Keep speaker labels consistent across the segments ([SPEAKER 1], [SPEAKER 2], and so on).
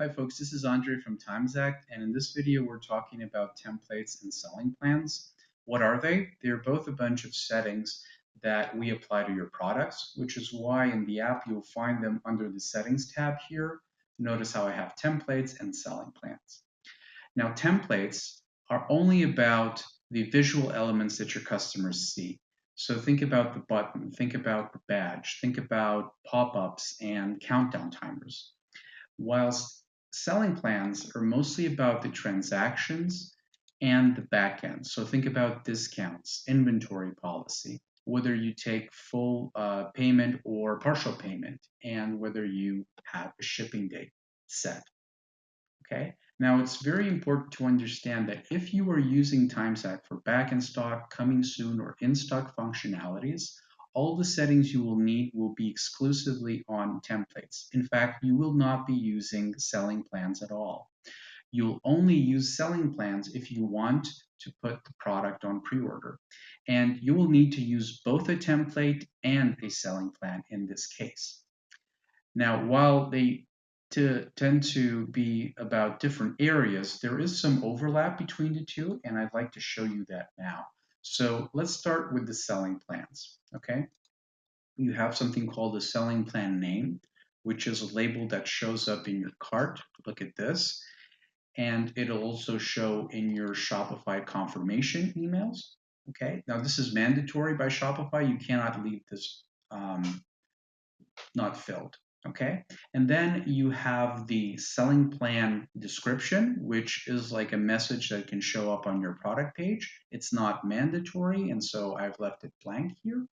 [SPEAKER 1] Hi folks, this is Andrei from Timesact, and in this video we're talking about templates and selling plans. What are they? They're both a bunch of settings that we apply to your products, which is why in the app you'll find them under the settings tab here. Notice how I have templates and selling plans. Now templates are only about the visual elements that your customers see. So think about the button, think about the badge, think about pop-ups and countdown timers. Whilst selling plans are mostly about the transactions and the back end. So think about discounts, inventory policy, whether you take full payment or partial payment, and whether you have a shipping date set. Okay. Now it's very important to understand that if you are using Timesact for back in stock, coming soon, or in stock functionalities, all the settings you will need will be exclusively on templates. In fact, you will not be using selling plans at all. You'll only use selling plans if you want to put the product on pre-order. And you will need to use both a template and a selling plan in this case. Now, while they tend to be about different areas, there is some overlap between the two, and I'd like to show you that now. So let's start with the selling plans, okay? You have something called the selling plan name, which is a label that shows up in your cart. Look at this. And it'll also show in your Shopify confirmation emails, okay? Now this is mandatory by Shopify. You cannot leave this not filled. Okay, and then you have the selling plan description, which is like a message that can show up on your product page. It's not mandatory, and so I've left it blank here.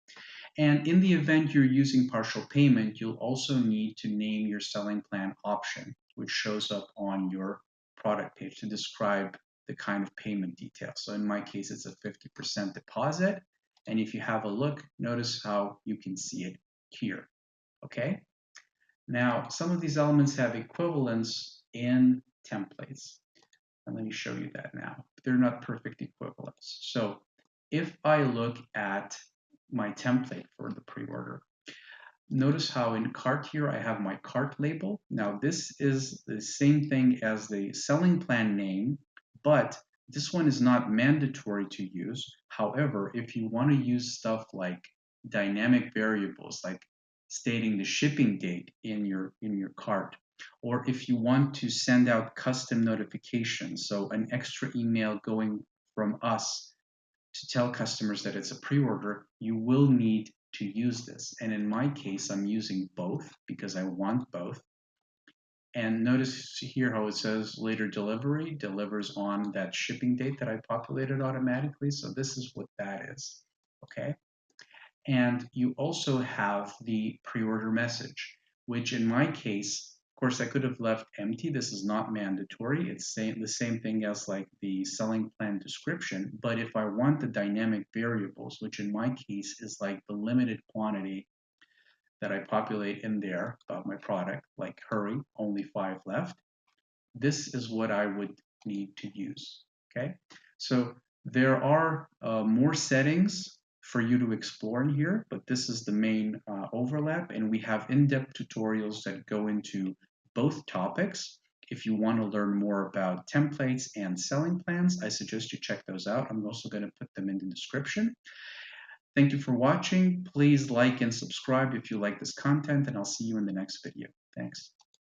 [SPEAKER 1] And in the event you're using partial payment, you'll also need to name your selling plan option, which shows up on your product page to describe the kind of payment details. So in my case, it's a 50% deposit. And if you have a look, notice how you can see it here. Okay. Now, some of these elements have equivalents in templates. And let me show you that now. They're not perfect equivalents. So if I look at my template for the pre-order, notice how in cart here I have my cart label. Now this is the same thing as the selling plan name, but this one is not mandatory to use. However, if you want to use stuff like dynamic variables, like stating the shipping date in your cart, or if you want to send out custom notifications, so an extra email going from us to tell customers that it's a pre-order, you will need to use this. And in my case, I'm using both because I want both. And notice here how it says later delivery delivers on that shipping date that I populated automatically. So this is what that is, okay? And you also have the pre-order message, which in my case, of course, I could have left empty. This is not mandatory. It's the same thing as like the selling plan description. But if I want the dynamic variables, which in my case is like the limited quantity that I populate in there about my product, like hurry, only 5 left, this is what I would need to use, okay? So there are more settings for you to explore in here, but this is the main overlap, and we have in-depth tutorials that go into both topics. If you want to learn more about templates and selling plans, I suggest you check those out. I'm also going to put them in the description. Thank you for watching. Please like and subscribe if you like this content, and I'll see you in the next video. Thanks.